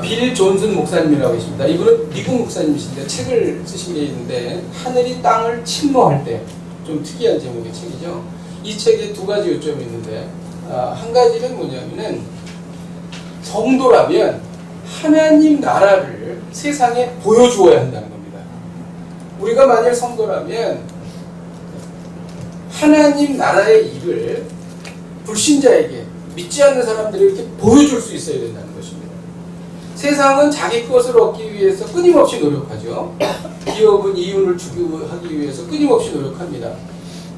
빌 존슨 목사님이라고 계십니다. 이분은 미국 목사님이신데 책을 쓰신 게 있는데 하늘이 땅을 침노할 때, 좀 특이한 제목의 책이죠. 이 책에 두 가지 요점이 있는데 한 가지는 뭐냐면은 성도라면 하나님 나라를 세상에 보여주어야 한다는 겁니다. 우리가 만일 성도라면 하나님 나라의 일을 불신자에게, 믿지 않는 사람들에게 보여줄 수 있어야 된다는 것입니다. 세상은 자기 것을 얻기 위해서 끊임없이 노력하죠. 기업은 이윤을 추구하기 위해서 끊임없이 노력합니다.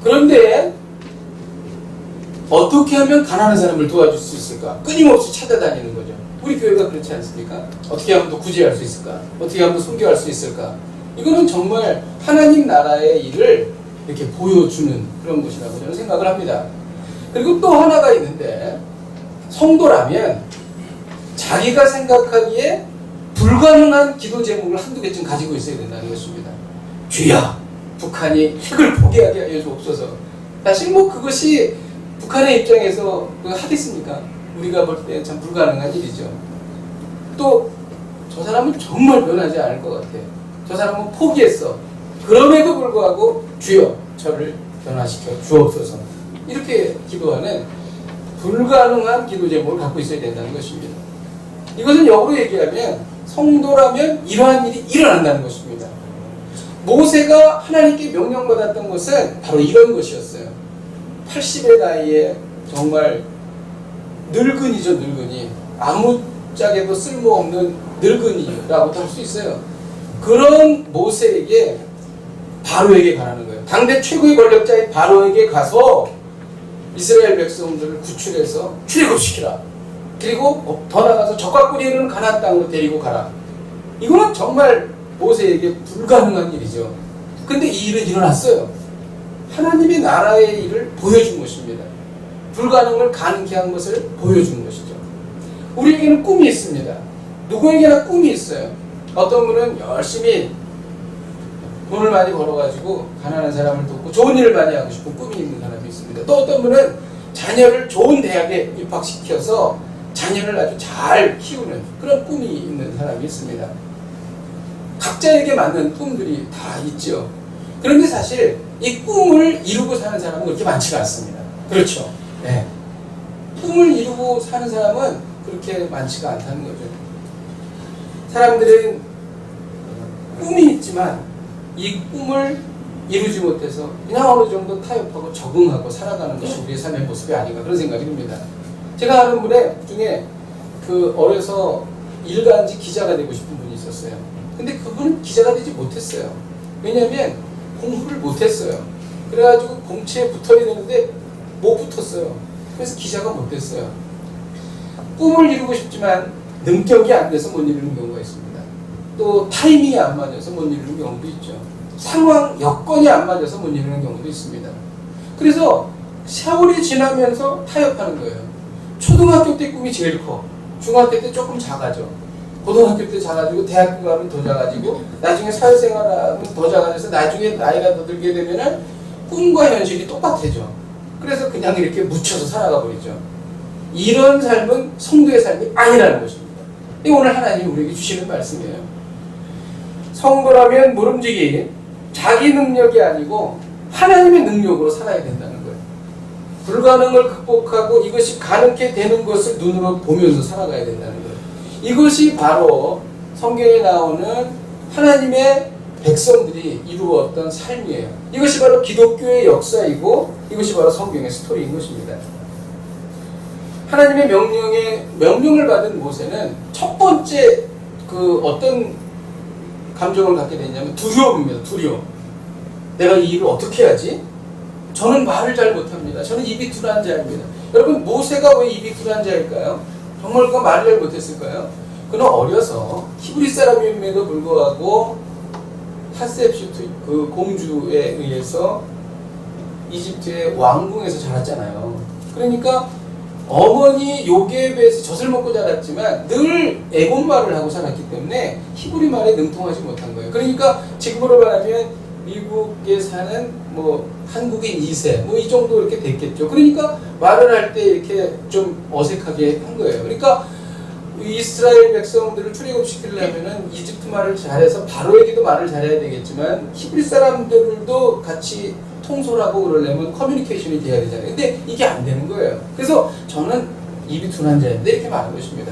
그런데 어떻게 하면 가난한 사람을 도와줄 수 있을까? 끊임없이 찾아다니는 거죠. 우리 교회가 그렇지 않습니까? 어떻게 하면 더 구제할 수 있을까? 어떻게 하면 선교할 수 있을까? 이거는 정말 하나님 나라의 일을 이렇게 보여주는 그런 것이라고 저는 생각을 합니다. 그리고 또 하나가 있는데, 성도라면 자기가 생각하기에 불가능한 기도 제목을 한두 개쯤 가지고 있어야 된다는 것입니다. 주여, 북한이 핵을 포기하게 하여 주옵소서. 사실 뭐 그것이 북한의 입장에서 하겠습니까? 우리가 볼 때 참 불가능한 일이죠. 또 저 사람은 정말 변하지 않을 것 같아. 저 사람은 포기했어. 그럼에도 불구하고 주여, 저를 변화시켜 주옵소서. 이렇게 기도하는 불가능한 기도 제목을 갖고 있어야 된다는 것입니다. 이것은 역으로 얘기하면 성도라면 이러한 일이 일어난다는 것입니다. 모세가 하나님께 명령받았던 것은 바로 이런 것이었어요. 80의 나이에 정말 늙은이죠, 늙은이. 아무짝에도 쓸모없는 늙은이라고도 할 수 있어요. 그런 모세에게 바로에게 가라는 거예요. 당대 최고의 권력자인 바로에게 가서 이스라엘 백성들을 구출해서 출애굽시키라. 그리고 더 나가서 적과 꿀이 흐르는 가나안 땅으로 데리고 가라. 이거는 정말 모세에게 불가능한 일이죠. 근데 이 일은 일어났어요. 하나님의 나라의 일을 보여준 것입니다. 불가능을 가능케 한 것을 보여준 것이죠. 우리에게는 꿈이 있습니다. 누구에게나 꿈이 있어요. 어떤 분은 열심히 돈을 많이 벌어가지고 가난한 사람을 돕고 좋은 일을 많이 하고 싶은 꿈이 있는 사람이 있습니다. 또 어떤 분은 자녀를 좋은 대학에 입학시켜서 자녀를 아주 잘 키우는 그런 꿈이 있는 사람이 있습니다. 각자에게 맞는 꿈들이 다 있죠. 그런데 사실 이 꿈을 이루고 사는 사람은 그렇게 많지가 않습니다. 그렇죠? 네. 꿈을 이루고 사는 사람은 그렇게 많지가 않다는 거죠. 사람들은 꿈이 있지만 이 꿈을 이루지 못해서 그냥 어느 정도 타협하고 적응하고 살아가는 것이 우리의 삶의 모습이 아닌가, 그런 생각이 듭니다. 제가 아는 분의 중에 어려서 일간지 기자가 되고 싶은 분이 있었어요. 근데 그분은 기자가 되지 못했어요. 왜냐하면 공부를 못했어요. 그래가지고 공채에 붙어야 되는데 못 붙었어요. 그래서 기자가 못됐어요. 꿈을 이루고 싶지만 능력이 안 돼서 못 이루는 경우가 있습니다. 또 타이밍이 안 맞아서 못 이루는 경우도 있죠. 상황, 여건이 안 맞아서 못 이루는 경우도 있습니다. 그래서 세월이 지나면서 타협하는 거예요. 초등학교 때 꿈이 제일 커. 중학교 때 조금 작아져. 고등학교 때 작아지고 대학교 가면 더 작아지고 나중에 사회생활하면 더 작아져서 나중에 나이가 더 들게 되면은 꿈과 현실이 똑같아져. 그래서 그냥 이렇게 묻혀서 살아가 버리죠. 이런 삶은 성도의 삶이 아니라는 것입니다. 이 오늘 하나님이 우리에게 주시는 말씀이에요. 성도라면 모름지기 자기 능력이 아니고 하나님의 능력으로 살아야 된다는 거예요. 불가능을 극복하고 이것이 가능케 되는 것을 눈으로 보면서 살아가야 된다는 거예요. 이것이 바로 성경에 나오는 하나님의 백성들이 이루었던 삶이에요. 이것이 바로 기독교의 역사이고 이것이 바로 성경의 스토리인 것입니다. 하나님의 명령을 받은 모세는 첫 번째 어떤 감정을 갖게 됐냐면 두려움입니다. 두려움. 내가 이 일을 어떻게 하지? 저는 말을 잘 못합니다. 저는 입이 둔한 자입니다. 여러분, 모세가 왜 입이 둔한 자일까요? 정말 그가 말을 잘 못했을까요? 그는 어려서 히브리 사람임에도 불구하고 하셉슈트 그 공주에 의해서 이집트의 왕궁에서 자랐잖아요. 그러니까 어머니 요게벳의 젖을 먹고 자랐지만 늘 에곤말을 하고 자랐기 때문에 히브리 말에 능통하지 못한 거예요. 그러니까 지금으로 말하면 미국에 사는 한국인 2세 이 정도 이렇게 됐겠죠. 그러니까 말을 할 때 이렇게 좀 어색하게 한 거예요. 그러니까 이스라엘 백성들을 출애굽시키려면은 이집트 말을 잘해서 바로에게도 말을 잘해야 되겠지만 히브리 사람들도 같이 통솔하고 그러려면 커뮤니케이션이 돼야 되잖아요. 근데 이게 안 되는 거예요. 그래서 저는 입이 둔한 자인데 이렇게 말한 것입니다.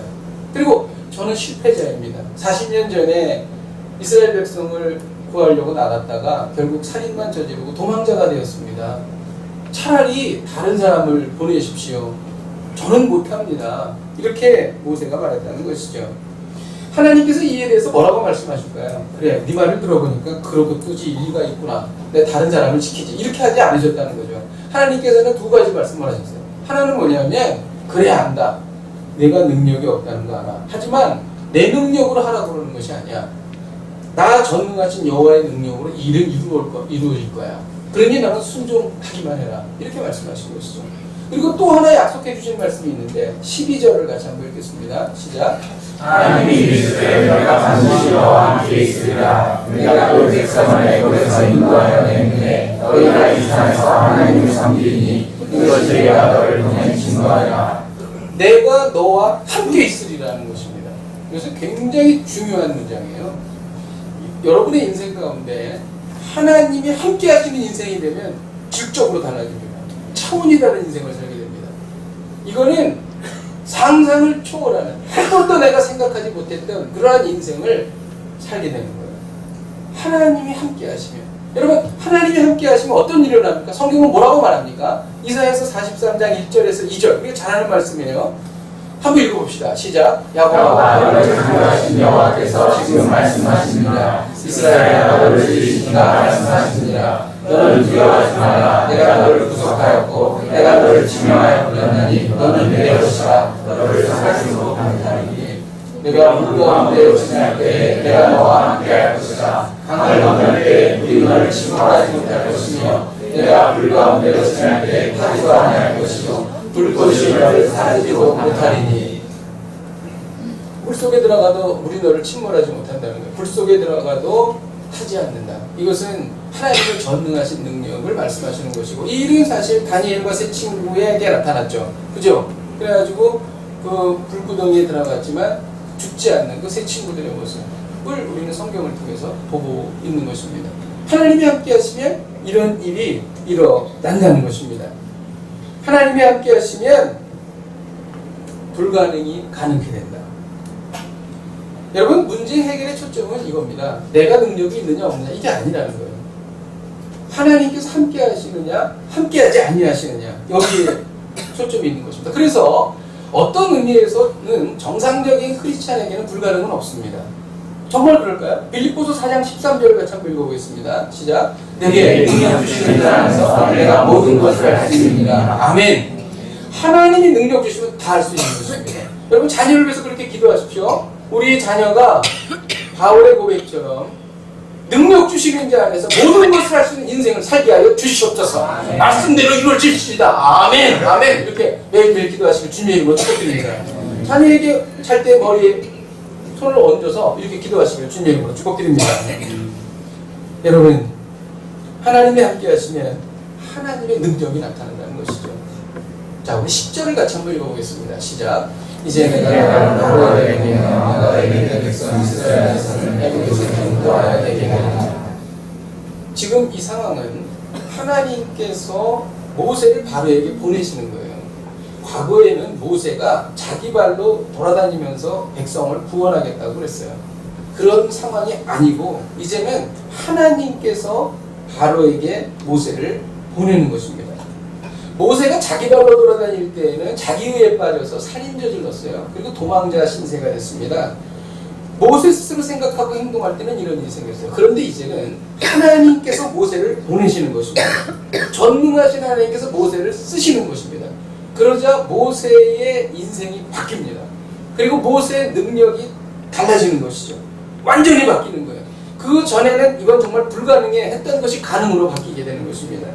그리고 저는 실패자입니다. 40년 전에 이스라엘 백성을 구하려고 나갔다가 결국 살인만 저지르고 도망자가 되었습니다. 차라리 다른 사람을 보내십시오. 저는 못합니다. 이렇게 모세가 말했다는 것이죠. 하나님께서 이에 대해서 뭐라고 말씀하실까요? 그래, 네 말을 들어보니까 그러고 또지 일리가 있구나. 내가 다른 사람을 지키지. 이렇게 하지 않으셨다는 거죠. 하나님께서는 두 가지 말씀을 하셨어요. 하나는 뭐냐면 그래야 한다. 내가 능력이 없다는 거 알아. 하지만 내 능력으로 하라고 그러는 것이 아니야. 나 전능하신 여호와의 능력으로 일은 이루어질 거야. 그러니 너는 순종하기만 해라. 이렇게 말씀하신 것이죠. 그리고 또 하나 약속해 주신 말씀이 있는데 12절을 같이 한번 읽겠습니다. 시작. 하나님이 이르시되 너희가 반드시 너와 함께 있으리라. 내가 그 백성을 애굽에서 인도하여 내는데 너희가 이 산에서 하나님을 섬기리니 이것이 내가 너를 통해 증거하리라. 내가 너와 함께 있으리라는 것입니다. 이것은 굉장히 중요한 문장이에요. 여러분의 인생 가운데 하나님이 함께 하시는 인생이 되면 질적으로 달라집니다. 차원이 다른 인생을 살게 됩니다. 이거는 상상을 초월하는, 한 번도 내가 생각하지 못했던 그러한 인생을 살게 되는 거예요. 하나님이 함께 하시면. 여러분, 하나님이 함께 하시면 어떤 일이 일어납니까? 성경은 뭐라고 말합니까? 이사야서 43장 1절에서 2절. 이게 잘하는 말씀이에요. 한번 읽어봅시다. 시작. 야곱아, 너를 강구하신 여호와께서 지금 말씀하십니다. 이스라엘아, 너를 지으신가 말씀하십니다. 너는 두려워하지 마라. 내가 너를 구속하였고 내가 너를 지명하여 불렀나니 너는 내 것이라. 너를 살지도 못하리니 내가 물 가운데 지날 때에 내가 너와 함께할 것이다. 강을 건널 때에 물이 너를 침몰하지 못할 것이며 내가 불 가운데 지날 때에 타지도 아니할 것이요 불꽃이 너를 사르지도 못하리니. 물 속에 들어가도 물이 너를 침몰하지 못한다는 거예요. 불 속에 들어가도 타지 않는다. 이것은 하나님의 전능하신 능력을 말씀하시는 것이고, 이 일은 사실 다니엘과 세 친구에게 나타났죠. 그죠? 그래가지고 그 불구덩이에 들어갔지만 죽지 않는 그 세 친구들의 모습을 우리는 성경을 통해서 보고 있는 것입니다. 하나님이 함께 하시면 이런 일이 일어난다는 것입니다. 하나님이 함께 하시면 불가능이 가능하게 된다. 여러분, 문제 해결의 초점은 이겁니다. 내가 능력이 있느냐 없느냐 이게 아니라는 거예요. 하나님께서 함께 하시느냐 함께 하지 아니하시느냐 여기에 초점이 있는 것입니다. 그래서 어떤 의미에서는 정상적인 크리스찬에게는 불가능은 없습니다. 정말 그럴까요? 빌립보서 4장 13절을 같이 한번 읽어보겠습니다. 시작. 내게 능력 주시는 자 안에서 내가 모든 것을 할 수 있느니라. 아멘. 하나님이 능력 주시면 다 할 수 있는 것입니다. 여러분, 자녀를 위해서 그렇게 기도하십시오. 우리 자녀가 바울의 고백처럼 능력 주시는 자 안에서 모든 것을 할 수 있는 인생을 살게 하여 주시옵소서. 말씀대로 이루어지시다. 아멘. 아멘. 이렇게 매일매일 기도하시길 주님의 이름으로 축복드립니다. 자녀에게 잘 때 머리에 손을 얹어서 이렇게 기도하시길 주님의 이름으로 축복드립니다. 여러분, 하나님이 함께 하시면 하나님의 능력이 나타난다는 것이죠. 자, 우리 10절을 같이 한번 읽어보겠습니다. 시작. 이제 내가 너에게 너에게 백성 이스라엘에서는 애굽에서 인도하여 내게 하리라. 지금 이 상황은 하나님께서 모세를 바로에게 보내시는 거예요. 과거에는 모세가 자기 발로 돌아다니면서 백성을 구원하겠다고 그랬어요. 그런 상황이 아니고 이제는 하나님께서 바로에게 모세를 보내는 것입니다. 모세가 자기 발로 돌아다닐 때에는 자기의에 빠져서 살인 저질렀어요. 그리고 도망자 신세가 됐습니다. 모세 스스로 생각하고 행동할 때는 이런 일이 생겼어요. 그런데 이제는 하나님께서 모세를 보내시는 것입니다. 전능하신 하나님께서 모세를 쓰시는 것입니다. 그러자 모세의 인생이 바뀝니다. 그리고 모세의 능력이 달라지는 것이죠. 완전히 바뀌는 거예요. 그 전에는 이건 정말 불가능해 했던 것이 가능으로 바뀌게 되는 것입니다.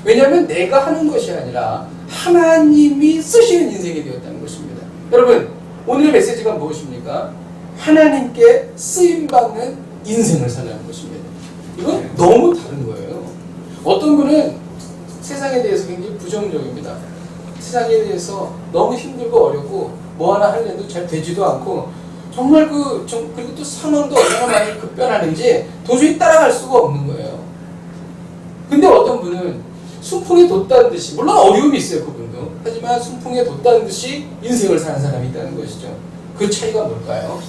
왜냐하면 내가 하는 것이 아니라 하나님이 쓰시는 인생이 되었다는 것입니다. 여러분, 오늘의 메시지가 무엇입니까? 하나님께 쓰임받는 인생을 살라는 것입니다. 이건 너무 다른 거예요. 어떤 분은 세상에 대해서 굉장히 부정적입니다. 세상에 대해서 너무 힘들고 어렵고 뭐 하나 하려도 잘 되지도 않고 정말 그리고 또 상황도 얼마나 많이 급변하는지 도저히 따라갈 수가 없는 거예요. 근데 어떤 분은 순풍에 돛다는 듯이, 물론 어려움이 있어요, 그분도. 하지만 순풍에 돛다는 듯이 인생을 사는 사람이 있다는 것이죠. 그 차이가 뭘까요?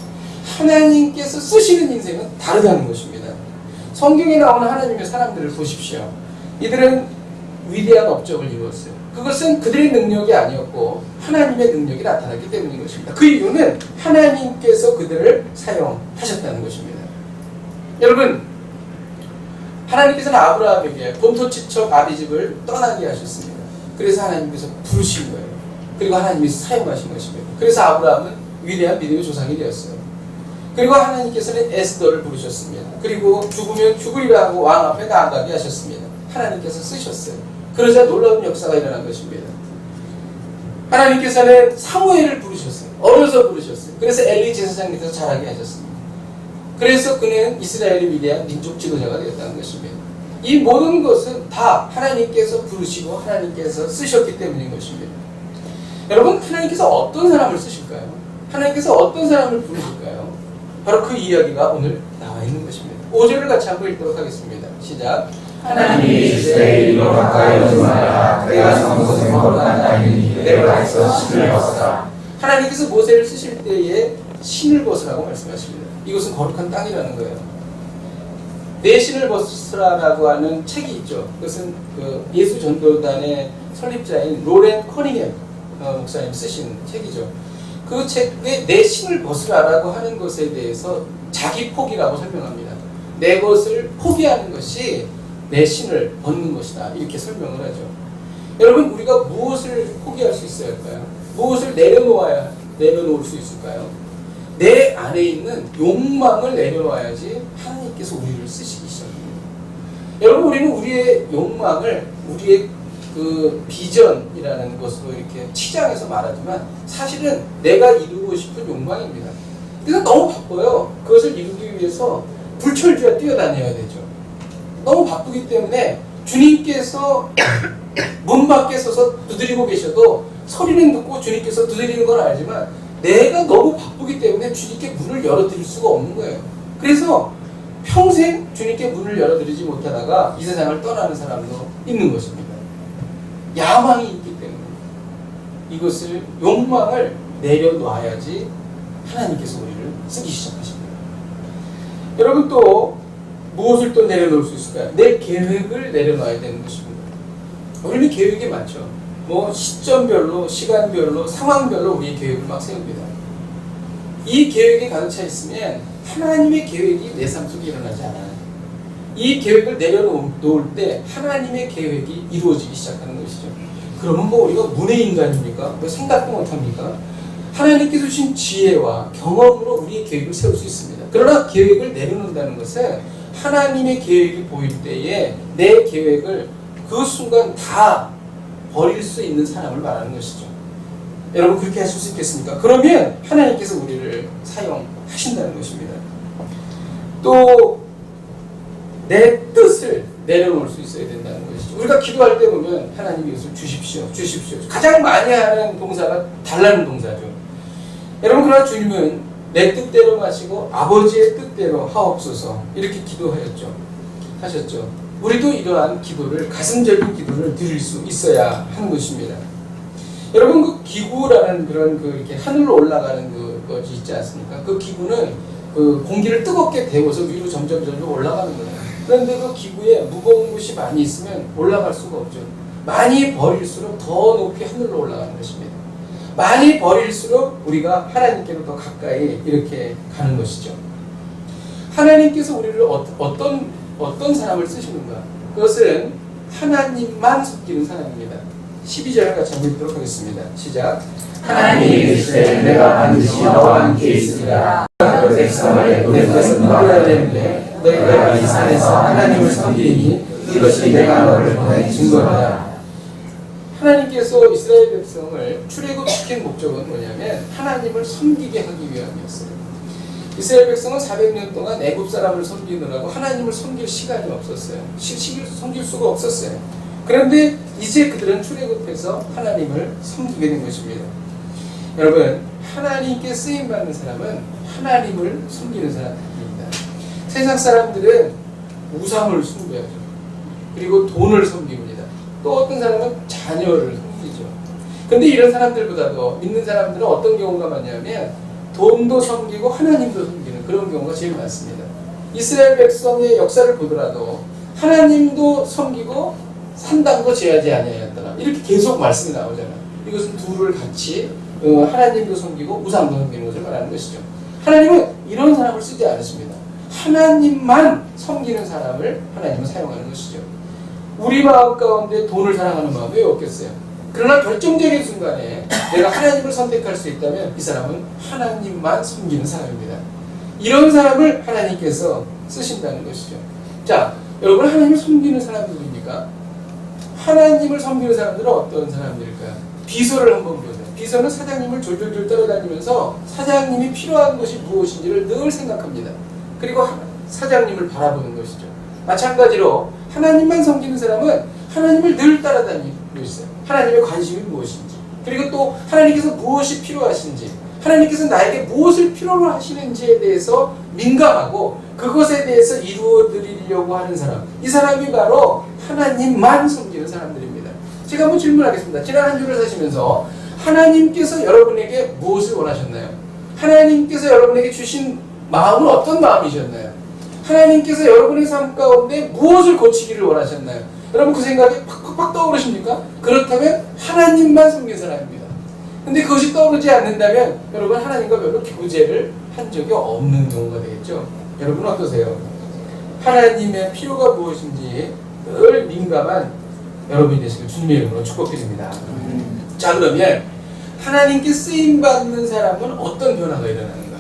하나님께서 쓰시는 인생은 다르다는 것입니다. 성경에 나오는 하나님의 사람들을 보십시오. 이들은 위대한 업적을 이루었어요. 그것은 그들의 능력이 아니었고 하나님의 능력이 나타났기 때문인 것입니다. 그 이유는 하나님께서 그들을 사용하셨다는 것입니다. 여러분, 하나님께서는 아브라함에게 본토 친척 아비집을 떠나게 하셨습니다. 그래서 하나님께서 부르신 거예요. 그리고 하나님이 사용하신 것입니다. 그래서 아브라함은 위대한 믿음의 조상이 되었어요. 그리고 하나님께서는 에스더를 부르셨습니다. 그리고 죽으면 죽으리라 하고 왕 앞에 나아가게 하셨습니다. 하나님께서 쓰셨어요. 그러자 놀라운 역사가 일어난 것입니다. 하나님께서는 사무엘을 부르셨어요. 어려서 부르셨어요. 그래서 엘리 제사장 밑에서 자라게 하셨습니다. 그래서 그는 이스라엘의 위대한 민족 지도자가 되었다는 것입니다. 이 모든 것은 다 하나님께서 부르시고 하나님께서 쓰셨기 때문인 것입니다. 여러분, 하나님께서 어떤 사람을 쓰실까요? 하나님께서 어떤 사람을 부르실까요? 바로 그 이야기가 오늘 나와 있는 것입니다. 5절을 같이 한번 읽도록 하겠습니다. 시작. 하나님이 이스라엘 이로 가까이 오지 마라. 내가 정곳에 거룩한 땅이니 내가 에서 신을 벗어라. 하나님께서 모세를 쓰실 때에 신을 벗으라고 말씀하십니다. 이것은 거룩한 땅이라는 거예요. 내 신을 벗으라라고 하는 책이 있죠. 그것은 그 예수 전도단의 설립자인 로렌 커닝햄 목사님 쓰신 책이죠. 그 책에 내 신을 벗으라라고 하는 것에 대해서 자기 포기라고 설명합니다. 내 것을 포기하는 것이 내 신을 벗는 것이다. 이렇게 설명을 하죠. 여러분, 우리가 무엇을 포기할 수 있어야 할까요? 무엇을 내려놓을 수 있을까요? 내 안에 있는 욕망을 내려놔야지 하나님께서 우리를 쓰시기 시작합니다. 여러분, 우리는 우리의 욕망을 우리의 그 비전이라는 것으로 이렇게 치장해서 말하지만 사실은 내가 이루고 싶은 욕망입니다. 그래서 너무 바빠요. 그것을 이루기 위해서 불철주야 뛰어다녀야 되죠. 너무 바쁘기 때문에 주님께서 문 밖에 서서 두드리고 계셔도 소리는 듣고 주님께서 두드리는 건 알지만 내가 너무 바쁘기 때문에 주님께 문을 열어드릴 수가 없는 거예요. 그래서 평생 주님께 문을 열어드리지 못하다가 이 세상을 떠나는 사람도 있는 것입니다. 야망이 있기 때문에 이것을 욕망을 내려놔야지 하나님께서 우리를 쓰기 시작하십니다. 여러분, 또 무엇을 또 내려놓을 수 있을까요? 내 계획을 내려놔야 되는 것입니다. 우리는 계획이 많죠. 뭐 시점별로, 시간별로, 상황별로 우리의 계획을 막 세웁니다. 이 계획에 가득 차 있으면 하나님의 계획이 내 삶 속에 일어나지 않아요. 이 계획을 내려놓을 때 하나님의 계획이 이루어지기 시작하는 것이죠. 그러면 뭐 우리가 문의 인간입니까? 뭐 생각도 못합니까? 하나님께서 주신 지혜와 경험으로 우리의 계획을 세울 수 있습니다. 그러나 계획을 내려놓는다는 것은 하나님의 계획이 보일 때에 내 계획을 그 순간 다 버릴 수 있는 사람을 말하는 것이죠. 여러분, 그렇게 하실 수 있겠습니까? 그러면 하나님께서 우리를 사용하신다는 것입니다. 또 내 뜻을 내려놓을 수 있어야 된다는 것이죠. 우리가 기도할 때 보면 하나님 이것을 주십시오, 주십시오. 가장 많이 하는 동사가 달라는 동사죠. 여러분, 그러나 주님은 내 뜻대로 마시고 아버지의 뜻대로 하옵소서 이렇게 하셨죠. 우리도 이러한 기도를, 가슴적인 기도를 드릴 수 있어야 하는 것입니다. 여러분, 그 기구라는 그런 이렇게 하늘로 올라가는 것이 있지 않습니까? 그 기구는 그 공기를 뜨겁게 데워서 위로 점점 올라가는 거예요. 그런데 그 기구에 무거운 것이 많이 있으면 올라갈 수가 없죠. 많이 버릴수록 더 높이 하늘로 올라가는 것입니다. 많이 버릴수록 우리가 하나님께로 더 가까이 이렇게 가는 것이죠. 하나님께서 우리를 어떤 사람을 쓰시는가? 그것은 하나님만 섬기는 사람입니다. 12절 같이 한번 읽도록 하겠습니다. 시작. 하나님이 이르시되 내가 반드시 너와 함께 있으리라. 그 백성을 내 뜻을 너희가 되는데 너희가 이 산에서 하나님을 섬기니 이것이 내가 너를 보낸 증거다. 하나님께서 이스라엘 백성을 출애굽시킨 목적은 뭐냐면 하나님을 섬기게 하기 위함이었어요. 이스라엘 백성은 400년 동안 애굽 사람을 섬기느라고 하나님을 섬길 시간이 없었어요. 섬길 수가 없었어요. 그런데 이제 그들은 출애굽해서 하나님을 섬기게 된 것입니다. 여러분, 하나님께 쓰임받는 사람은 하나님을 섬기는 사람입니다. 세상 사람들은 우상을 숭배하죠. 그리고 돈을 섬깁니다. 또 어떤 사람은 자녀를 섬기죠. 근데 이런 사람들보다도 믿는 사람들은 어떤 경우가 많냐면 돈도 섬기고 하나님도 섬기는 그런 경우가 제일 많습니다. 이스라엘 백성의 역사를 보더라도 하나님도 섬기고 산당도 제하지 아니하였더라. 이렇게 계속 말씀이 나오잖아요. 이것은 둘을 같이 하나님도 섬기고 우상도 섬기는 것을 말하는 것이죠. 하나님은 이런 사람을 쓰지 않으십니다. 하나님만 섬기는 사람을 하나님은 사용하는 것이죠. 우리 마음 가운데 돈을 사랑하는 마음이 왜 없겠어요? 그러나 결정적인 순간에 내가 하나님을 선택할 수 있다면 이 사람은 하나님만 섬기는 사람입니다. 이런 사람을 하나님께서 쓰신다는 것이죠. 자, 여러분, 하나님을 섬기는 사람이 누굽니까? 하나님을 섬기는 사람들은 어떤 사람들일까요? 비서를 한번 보세요. 비서는 사장님을 졸졸졸 따라다니면서 사장님이 필요한 것이 무엇인지를 늘 생각합니다. 그리고 사장님을 바라보는 것이죠. 마찬가지로 하나님만 섬기는 사람은 하나님을 늘 따라다니고 있어요. 하나님의 관심이 무엇인지, 그리고 또 하나님께서 무엇이 필요하신지, 하나님께서 나에게 무엇을 필요로 하시는지에 대해서 민감하고 그것에 대해서 이루어 드리려고 하는 사람, 이 사람이 바로 하나님만 섬기는 사람들입니다. 제가 한번 질문하겠습니다. 지난 한 주를 사시면서 하나님께서 여러분에게 무엇을 원하셨나요? 하나님께서 여러분에게 주신 마음은 어떤 마음이셨나요? 하나님께서 여러분의 삶 가운데 무엇을 고치기를 원하셨나요? 여러분, 그 생각이 팍팍팍 떠오르십니까? 그렇다면 하나님만 섬긴 사람입니다. 근데 그것이 떠오르지 않는다면 여러분, 하나님과 별로 교제를 한 적이 없는 경우가 되겠죠. 여러분 어떠세요? 하나님의 필요가 무엇인지 늘 민감한 여러분이 되시길 주님의 이름으로 축복드립니다. 자, 그러면 하나님께 쓰임받는 사람은 어떤 변화가 일어나는가?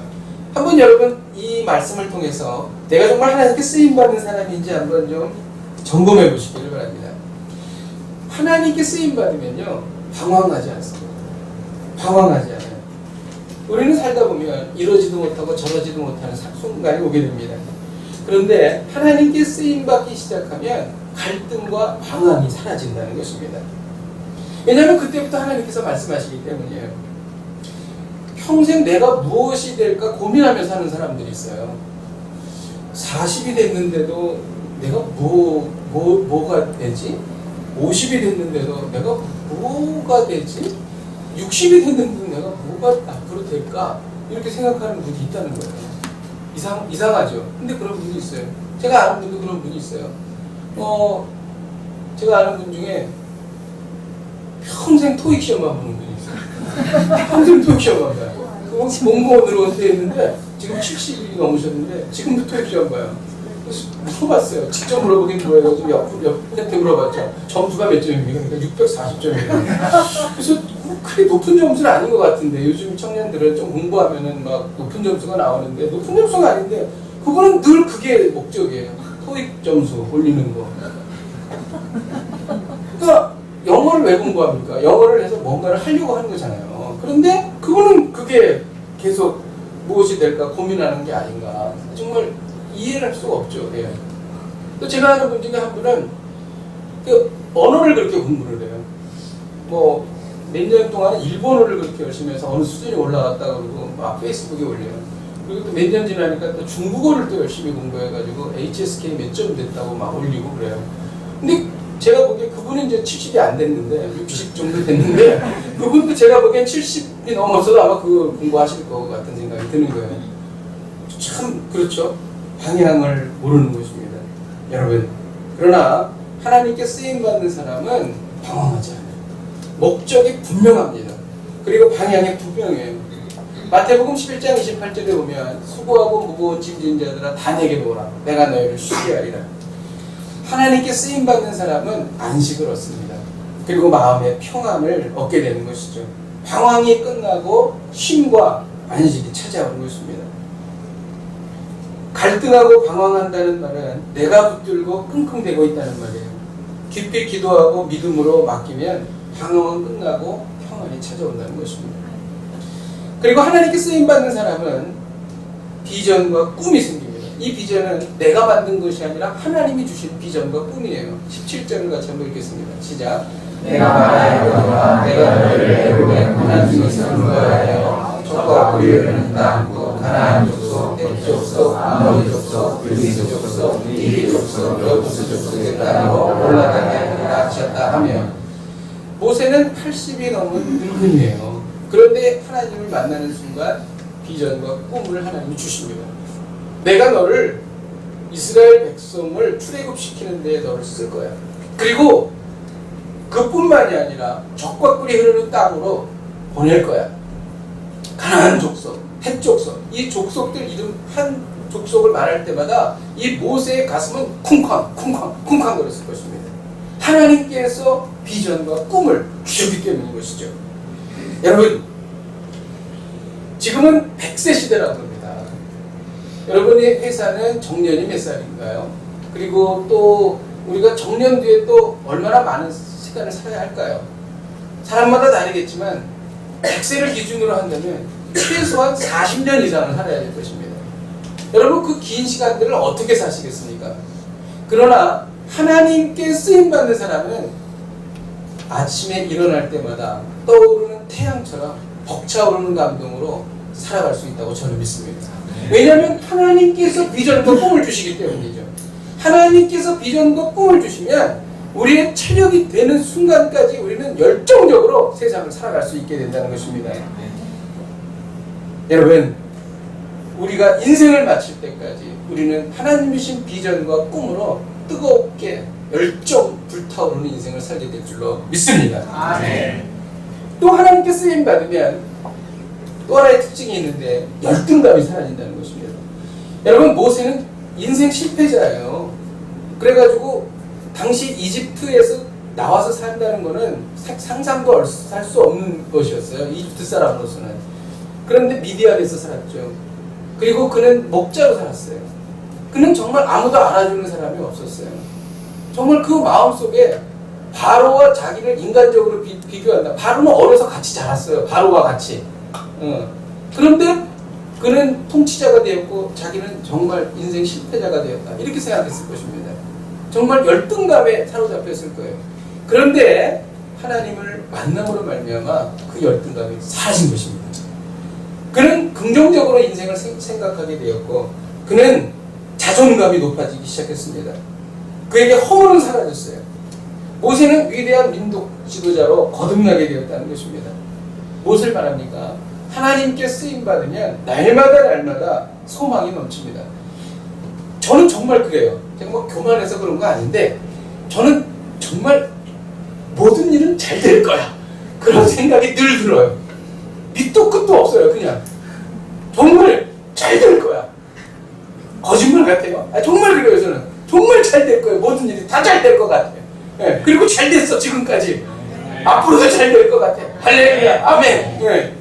한번 여러분 이 말씀을 통해서 내가 정말 하나님께 쓰임받는 사람인지 한번 좀 점검해 보시기를 바랍니다. 하나님께 쓰임받으면요, 방황하지 않습니다. 방황하지 않아요. 우리는 살다 보면 이러지도 못하고 저러지도 못하는 순간이 오게 됩니다. 그런데 하나님께 쓰임받기 시작하면 갈등과 방황이 사라진다는 것입니다. 왜냐하면 그때부터 하나님께서 말씀하시기 때문이에요. 평생 내가 무엇이 될까 고민하며 사는 사람들이 있어요. 40이 됐는데도 내가 뭐가 되지? 50이 됐는데도 내가 뭐가 되지? 60이 됐는데도 내가 뭐가 앞으로 될까? 이렇게 생각하는 분이 있다는 거예요. 이상하죠? 근데 그런 분이 있어요. 제가 아는 분도 그런 분이 있어요. 제가 아는 분 중에 평생 토익 시험만 보는 분이 있어요. 평생 토익 시험만 봐요. 공무원으로 은퇴했는데 지금 70이 넘으셨는데 지금도 토익 시험 봐요. 그래서 물어봤어요. 직접 물어보긴 뭐예요. 좀 옆한테 물어봤죠. 점수가 몇 점입니까? 그러니까 640점이에요. 그래서 크게 높은 점수는 아닌 것 같은데 요즘 청년들은 좀 공부하면은 막 높은 점수가 나오는데 높은 점수가 아닌데 그거는 늘 그게 목적이에요. 토익 점수 올리는 거. 그러니까 영어를 왜 공부합니까? 영어를 해서 뭔가를 하려고 하는 거잖아요. 그런데 그게 계속 무엇이 될까 고민하는 게 아닌가. 정말 이해를 할 수가 없죠. 예. 또 제가 아는 분 중에 한 분은 그 언어를 그렇게 공부를 해요. 뭐 몇 년 동안 일본어를 그렇게 열심히 해서 어느 수준이 올라갔다 그러고 막 페이스북에 올려요. 그리고 또 몇 년 지나니까 또 중국어를 또 열심히 공부해가지고 HSK 몇 점 됐다고 막 올리고 그래요. 근데 제가 보기에 그분은 이제 70이 안 됐는데 60 정도 됐는데 그분도 제가 보기엔 70이 넘었어도 아마 그 공부하실 것 같은 생각이 드는 거예요. 참 그렇죠. 방향을 모르는 것입니다. 여러분, 그러나 하나님께 쓰임받는 사람은 방황하지 않아요. 목적이 분명합니다. 그리고 방향이 분명해요. 마태복음 11장 28절에 보면 수고하고 무거운 짐진 자들아 다 내게 오라. 내가 너희를 쉬게 하리라. 하나님께 쓰임받는 사람은 안식을 얻습니다. 그리고 마음의 평안을 얻게 되는 것이죠. 방황이 끝나고 쉼과 안식이 찾아오는 것입니다. 갈등하고 방황한다는 말은 내가 붙들고 끙끙대고 있다는 말이에요. 깊이 기도하고 믿음으로 맡기면 방황은 끝나고 평안이 찾아온다는 것입니다. 그리고 하나님께 쓰임받는 사람은 비전과 꿈이 생깁니다. 이 비전은 내가 만든 것이 아니라 하나님이 주신 비전과 꿈이에요. 17절을 같이 한번 읽겠습니다. 시작. 내가 말하였거니와 내가 너를 애굽의 고난 중에서 인도하여 적과 고리를 땅고 가나안 족속, 헷 족속, 아모리 족속, 브리스 족속, 히비 족속, 여부스 족속의 땅으로 올라가게 하셨다 하며 모세는 80이 넘은 늙은이에요. 그런데 하나님을 만나는 순간 비전과 꿈을 하나님이 주십니다. 내가 너를 이스라엘 백성을 출애굽시키는 데에 너를 쓸 거야. 그리고 그뿐만이 아니라 적과 꿀이 흐르는 땅으로 보낼 거야. 가나안 족속, 헷 족속, 이 족속들 이름 한 족속을 말할 때마다 이 모세의 가슴은 쿵쾅 거렸을 것입니다. 하나님께서 비전과 꿈을 주셨기 때문인 것이죠. 여러분, 지금은 100세 시대라고 합니다. 여러분의 회사는 정년이 몇 살인가요? 그리고 또 우리가 정년 뒤에 또 얼마나 많은 시간을 살아야 할까요? 사람마다 다르겠지만 100세를 기준으로 한다면 최소한 40년 이상을 살아야 될 것입니다. 여러분, 그 긴 시간들을 어떻게 사시겠습니까? 그러나 하나님께 쓰임받는 사람은 아침에 일어날 때마다 떠오르는 태양처럼 벅차오르는 감동으로 살아갈 수 있다고 저는 믿습니다. 왜냐하면 하나님께서 비전과 꿈을 주시기 때문이죠. 하나님께서 비전과 꿈을 주시면 우리의 체력이 되는 순간까지 우리는 열정적으로 세상을 살아갈 수 있게 된다는 것입니다. 여러분, 우리가 인생을 마칠 때까지 우리는 하나님이 주신 비전과 꿈으로 뜨겁게 열정 불타오르는 인생을 살게 될 줄로 믿습니다. 아멘. 또 하나님께 쓰임 받으면 또 하나의 특징이 있는데 열등감이 사라진다는 것입니다. 여러분, 모세는 인생 실패자예요. 그래가지고 당시 이집트에서 나와서 산다는 것은 상상도 할 수 없는 것이었어요. 이집트 사람으로서는. 그런데 미디안에서 살았죠. 그리고 그는 목자로 살았어요. 그는 정말 아무도 알아주는 사람이 없었어요. 정말 그 마음속에 바로와 자기를 인간적으로 비교한다. 바로는 어려서 같이 자랐어요. 바로와 같이. 그런데 그는 통치자가 되었고 자기는 정말 인생 실패자가 되었다. 이렇게 생각했을 것입니다. 정말 열등감에 사로잡혔을 거예요. 그런데 하나님을 만남으로 말미암아 그 열등감이 사라진 것입니다. 그는 긍정적으로 인생을 생각하게 되었고 그는 자존감이 높아지기 시작했습니다. 그에게 허물은 사라졌어요. 모세는 위대한 민족 지도자로 거듭나게 되었다는 것입니다. 무엇을 말합니까? 하나님께 쓰임받으면 날마다 소망이 넘칩니다. 저는 정말 그래요. 제가 뭐 교만해서 그런 거 아닌데 저는 정말 모든 일은 잘 될 거야. 그런 생각이 늘 들어요. 밑도 끝도 없어요. 그냥 정말 잘 될 거야. 거짓말 같아요. 정말 그래요. 저는 정말 잘 될 거예요. 모든 일이 다 잘 될 것 같아요. 네. 그리고 잘 됐어 지금까지. 앞으로도 잘 될 것 같아요. 할렐루야. 아멘. 네.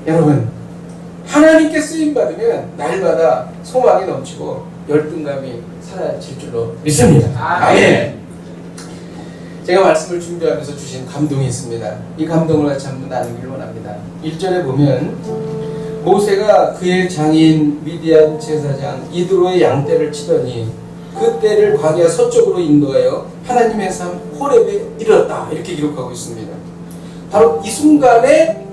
여러분, 하나님께 쓰임받으면 날마다 소망이 넘치고 열등감이 사라질 줄로 믿습니다. 아멘. 제가 말씀을 준비하면서 주신 감동이 있습니다. 이 감동을 같이 한번 나누기를 원합니다. 1절에 보면 모세가 그의 장인 미디안 제사장 이드로의 양떼를 치더니 그 떼를 광야 서쪽으로 인도하여 하나님의 삶 호렙에 이르렀다. 이렇게 기록하고 있습니다. 바로 이 순간에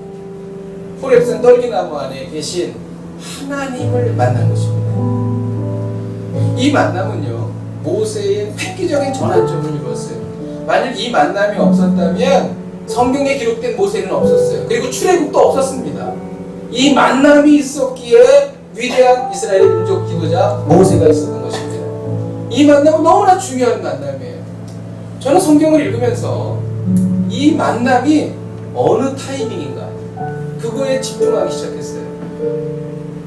호렙산 떨기나무 안에 계신 하나님을 만난 것입니다. 이 만남은요, 모세의 획기적인 전환점을 이루었어요. 만일 이 만남이 없었다면 성경에 기록된 모세는 없었어요. 그리고 출애굽도 없었습니다. 이 만남이 있었기에 위대한 이스라엘 민족 지도자 모세가 있었던 것입니다. 이 만남은 너무나 중요한 만남이에요. 저는 성경을 읽으면서 이 만남이 어느 타이밍인가 그거에 집중하기 시작했어요.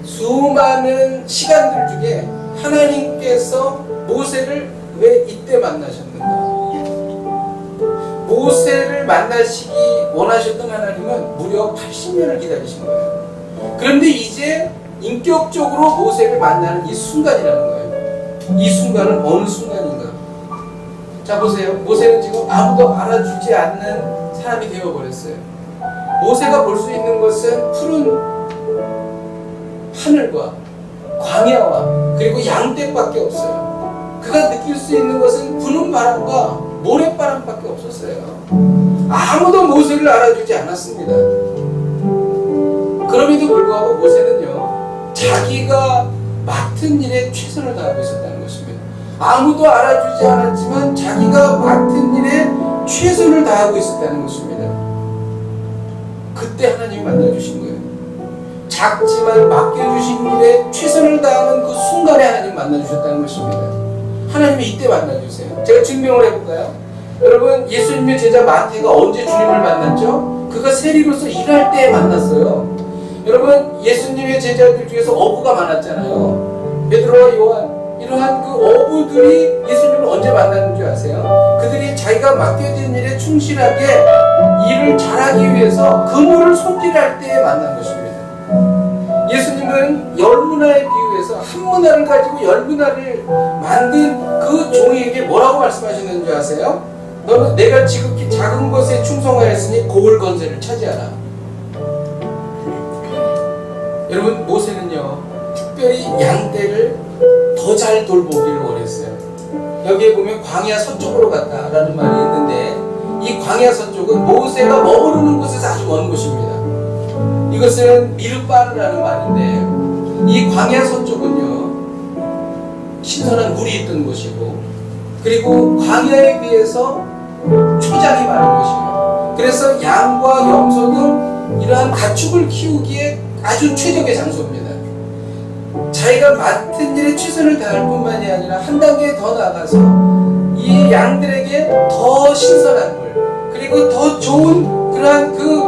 수많은 시간들 중에 하나님께서 모세를 왜 이때 만나셨는가? 모세를 만나시기 원하셨던 하나님은 무려 80년을 기다리신 거예요. 그런데 이제 인격적으로 모세를 만나는 이 순간이라는 거예요. 이 순간은 어느 순간인가? 자, 보세요. 모세는 지금 아무도 알아주지 않는 사람이 되어버렸어요. 모세가 볼 수 있는 것은 푸른 하늘과 광야와 그리고 양떼밖에 없어요. 그가 느낄 수 있는 것은 부는 바람과 모래바람밖에 없었어요. 아무도 모세를 알아주지 않았습니다. 그럼에도 불구하고 모세는요, 자기가 맡은 일에 최선을 다하고 있었다는 것입니다. 아무도 알아주지 않았지만 자기가 맡은 일에 최선을 다하고 있었다는 것입니다. 그때 하나님이 만나주신 거예요. 작지만 맡겨주신 일에 최선을 다하는 그 순간에 하나님 만나주셨다는 것입니다. 하나님이 이때 만나주세요. 제가 증명을 해볼까요? 여러분, 예수님의 제자 마태가 언제 주님을 만났죠? 그가 세리로서 일할 때 만났어요. 여러분, 예수님의 제자들 중에서 어부가 많았잖아요. 베드로와 요한. 이러한 그 어부들이 예수님을 언제 만났는 줄 아세요? 그들이 자기가 맡겨진 일에 충실하게 일을 잘하기 위해서 그물을 손질할 때 만난 것입니다. 예수님은 10문화에 비유해서 한 문화를 가지고 10문화를 만든 그 종에게 뭐라고 말씀하시는 줄 아세요? 너는 내가 지극히 작은 것에 충성하였으니 고을 건설을 차지하라. 여러분, 모세는요, 특별히 양떼를 더 잘 돌보기를 원했어요. 여기에 보면 광야 서쪽으로 갔다라는 말이 있는데, 이 광야 서쪽은 모세가 머무르는 곳에서 아주 먼 곳입니다. 이것은 미르바르라는 말인데, 이 광야 서쪽은요, 신선한 물이 있던 곳이고, 그리고 광야에 비해서 초장이 많은 곳이에요. 그래서 양과 염소 등 이러한 가축을 키우기에 아주 최적의 장소입니다. 자기가 맡은 일에 최선을 다할 뿐만이 아니라 한 단계 더 나아가서 이 양들에게 더 신선한 물, 그리고 더 좋은 그러한 그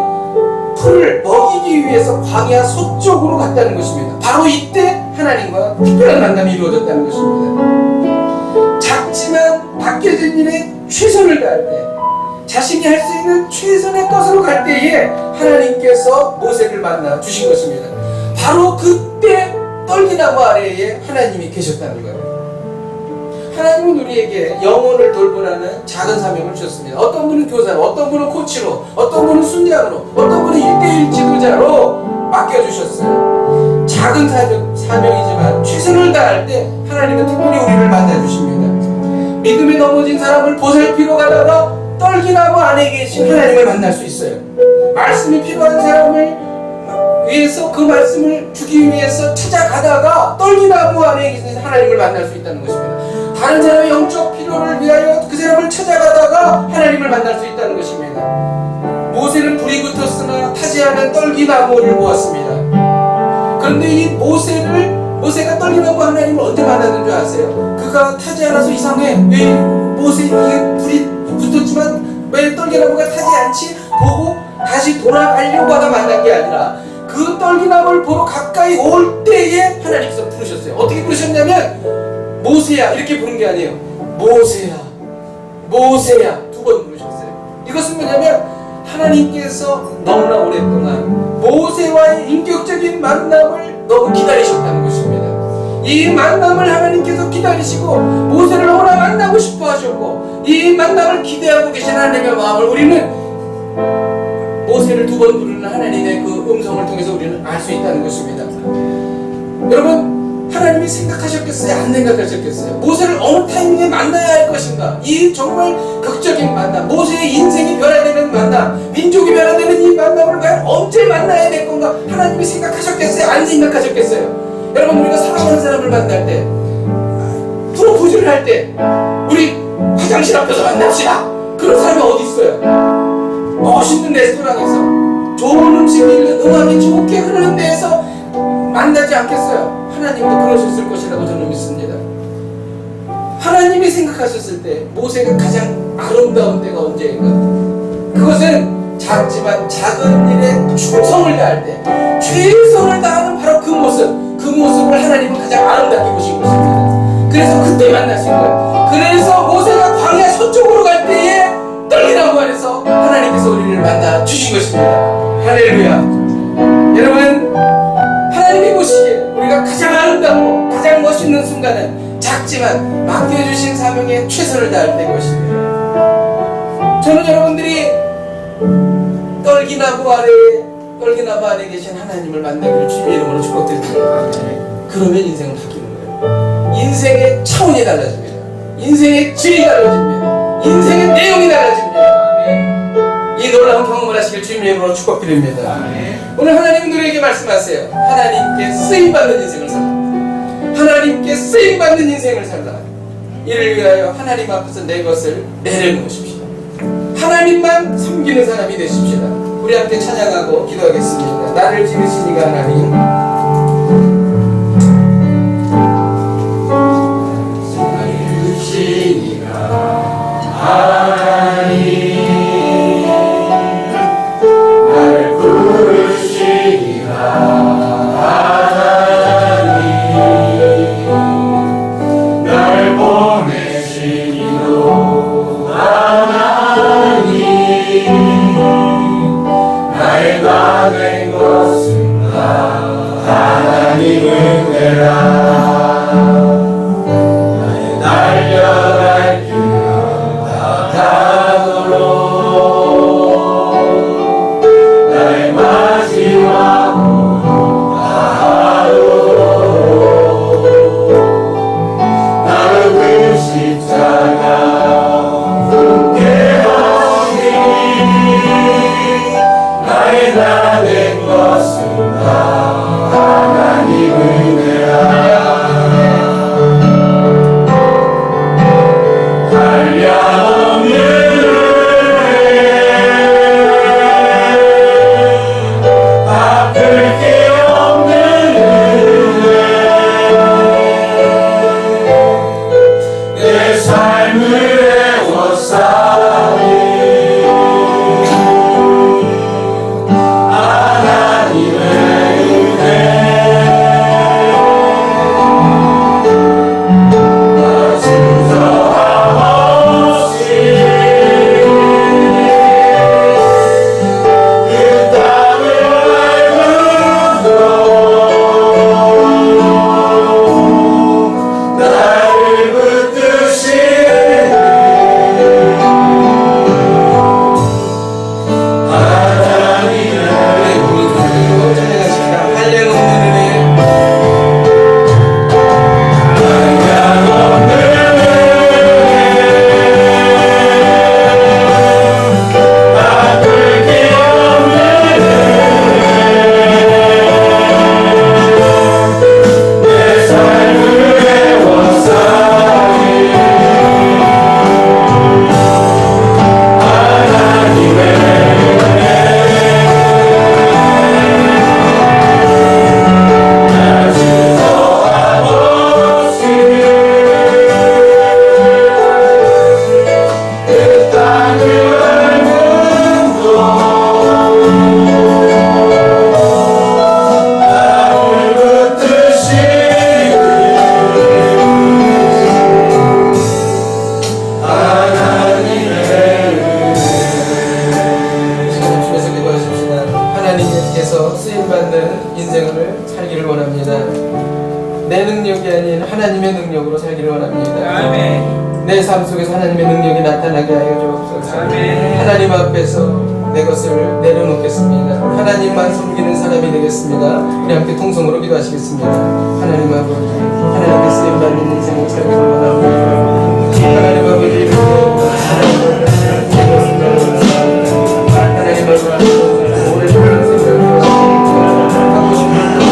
풀을 먹이기 위해서 광야 서쪽으로 갔다는 것입니다. 바로 이때 하나님과 특별한 만남이 이루어졌다는 것입니다. 작지만 맡겨진 일에 최선을 다할 때, 자신이 할 수 있는 최선의 것으로 갈 때에 하나님께서 모세를 만나 주신 것입니다. 바로 그때 떨기나무 아래에 하나님이 계셨다는 거예요. 하나님은 우리에게 영혼을 돌보라는 작은 사명을 주셨습니다. 어떤 분은 교사로, 어떤 분은 코치로, 어떤 분은 순장으로, 어떤 분은 1대1 지도자로 맡겨주셨어요. 작은 사명이지만 최선을 다할 때 하나님은 특별히 우리를 만나주십니다. 믿음에 넘어진 사람을 보살피러 가다가 떨기나무 안에 계신 하나님을 만날 수 있어요. 말씀이 필요한 사람을 위해서 그 말씀을 주기 위해서 찾아가다가 떨기나무 안에 계신 하나님을 만날 수 있다는 것입니다. 다른 사람의 영적 필요를 위하여 그 사람을 찾아가다가 하나님을 만날 수 있다는 것입니다. 모세는 불이 붙었으나 타지 않은 떨기나무를 보았습니다. 그런데 이 모세가 떨기나무 하나님을 언제 만났는 줄 아세요? 그가 타지 않아서 이상해. 왜 모세 이게 불이 붙었지만 왜 떨기나무가 타지 않지? 보고 다시 돌아가려고 하다 만난 게 아니라 그 떨기나무를 보러 가까이 올 때에 하나님께서 부르셨어요. 어떻게 부르셨냐면 모세야 이렇게 부른 게 아니에요. 모세야, 모세야 두 번 부르셨어요. 이것은 뭐냐면 하나님께서 너무나 오랫동안 모세와의 인격적인 만남을 너무 기다리셨다는 것입니다. 이 만남을 하나님께서 기다리시고 모세를 너무나 만나고 싶어 하셨고, 이 만남을 기대하고 계신 하나님의 마음을 우리는 모세를 두 번 부르는 하나님의 그 음성을 통해서 우리는 알 수 있다는 것입니다. 여러분, 하나님이 생각하셨겠어요? 안 생각하셨겠어요? 모세를 어느 타이밍에 만나야 할 것인가? 이 정말 극적인 만남, 모세의 인생이 변화되는 만남, 민족이 변화되는 이 만남을 과연 언제 만나야 될 건가? 하나님이 생각하셨겠어요? 안 생각하셨겠어요? 여러분, 우리가 사랑하는 사람을 만날 때, 프로포즈를 할 때, 우리 화장실 앞에서 만납시다. 그런 사람이 어디 있어요? 멋있는 레스토랑에서, 좋은 음식이 있는 음악이 좋게 흐르는 데에서 만나지 않겠어요? 하나님도 그러셨을 것이라고 저는 믿습니다. 하나님이 생각하셨을 때 모세가 가장 아름다운 때가 언제인가? 그것은 작지만 작은 일에 충성을 다할 때, 최선을 다하는 바로 그 모습을 하나님은 가장 아름답게 보신 것입니다. 그래서 그때 만날 수 있는 거예요. 그래서 모세가 광야 서쪽으로 갈 때에 떨기나무 안에서 하나님께서 우리를 만나 주신 것입니다. 할렐루야. 여러분, 하나님이 보시기에 우리가 가장 아름답고 가장 멋있는 순간은 작지만 맡겨주신 사명에 최선을 다할 때인 것입니다. 저는 여러분들이 떨기나무 안에 계신 하나님을 만나기를 주님의 이름으로 축복드립니다. 그러면 인생은 바뀌는 거예요. 인생의 차원이 달라집니다. 인생의 질이 달라집니다. 인생의 내용이 달라집니다. 이 놀라운 경험을 하시길 주님 이름으로 축복드립니다. 오늘 하나님은 우리에게 말씀하세요. 하나님께 쓰임받는 인생을 살라. 하나님께 쓰임받는 인생을 살라. 이를 위하여 하나님 앞에서 내 것을 내려놓으십시오. 하나님만 섬기는 사람이 되십시다. 우리 함께 찬양하고 기도하겠습니다. 나를 지으신 이가 하나님, 나를 지으신 이가 하나님, 나를 부르신 이가 하나님, 날 보내신 이도 하나님, 나의 다 된 것은 다 하나님 은혜라. 나의 달려갈 길 다 가도록 나의 마지막으로 다하도록 나를 그 십자가 함께 하시니 나의 다 된 것은 다 하나님 은혜라. 한량없는 은혜, 아플 게 없는 은혜, 내 삶을 애워싸니 하나님의 은혜. 내 능력이 아닌 하나님의 능력으로 살기를 원합니다. 내 삶 속에서 하나님의 능력이 나타나게 하여 주옵소서. 하나님 앞에서 내 것을 내려놓겠습니다. 하나님만 섬기는 사람이 되겠습니다. 우리 함께 통성으로 기도하시겠습니다. 하나님 아버지, 하나님의 쓰임받는 인생을 살기를 원합니다. 하나님 아버지, 하나님 아버지, 오래전에 생각을 하고 싶은 살고 싶은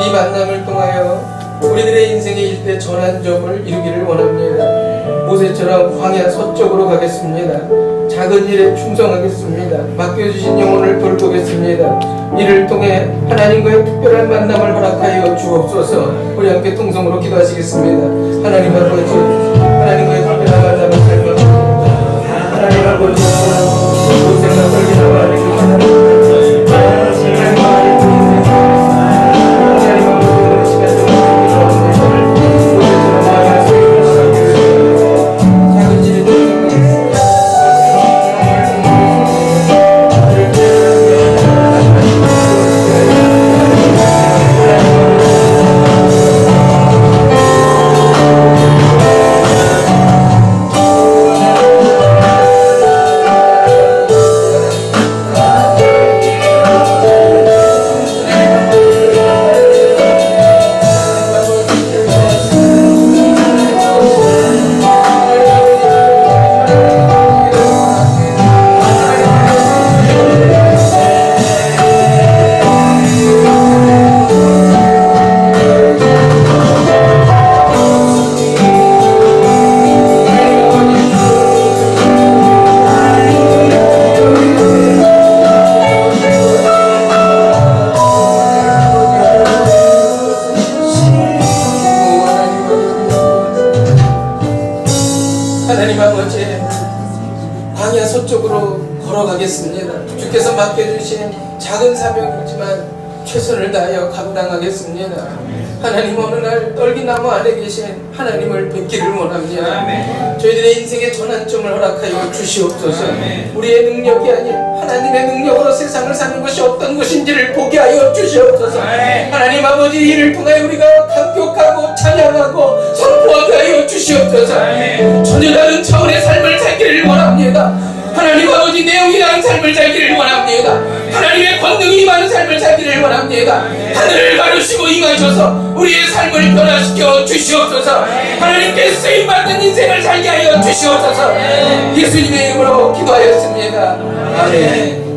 이 만남을 통하여 우리들의 인생의 일대 전환점을 이루기를 원합니다. 모세처럼 광야 서쪽으로 가겠습니다. 작은 일에 충성하겠습니다. 맡겨주신 영혼을 돌보겠습니다. 이를 통해 하나님과의 특별한 만남을 허락하여 주옵소서. 우리 함께 통성으로 기도하시겠습니다. 하나님 아버지, 하나님과의 특별한 만남을 살며 하나님 아버지, 모세가 떨기나와 하나님 아버지, 광야 서쪽으로 걸어가겠습니다. 주께서 맡겨주신 작은 사명이지만 최선을 다하여 감당하겠습니다. 하나님, 어느 날 떨기나무 안에 계신 하나님을 뵙기를 원합니다. 저희들의 인생의 전환점을 허락하여 주시옵소서. 우리의 능력이 아닌 하나님의 능력으로 세상을 사는 것이 어떤 것인지를 보게 하여 주시옵소서. 하나님 아버지, 이를 통하여 우리가 감격하고 찬양하고 선포하게 하여 주시옵소서. 전혀 다른 차원의 삶을 살기를 원합니다. 하나님 아버지, 내용이 있는 삶을 살기를 원합니다. 하나님의 권능이 임하는 삶을 살기를 원합니다. 하늘을 가르시고 임하셔서 우리의 삶을 변화시켜 주시옵소서. 하나님께 쓰임받는 인생을 살게 하여 주시옵소서. 예수님의 이름으로 기도하였습니다. 아멘.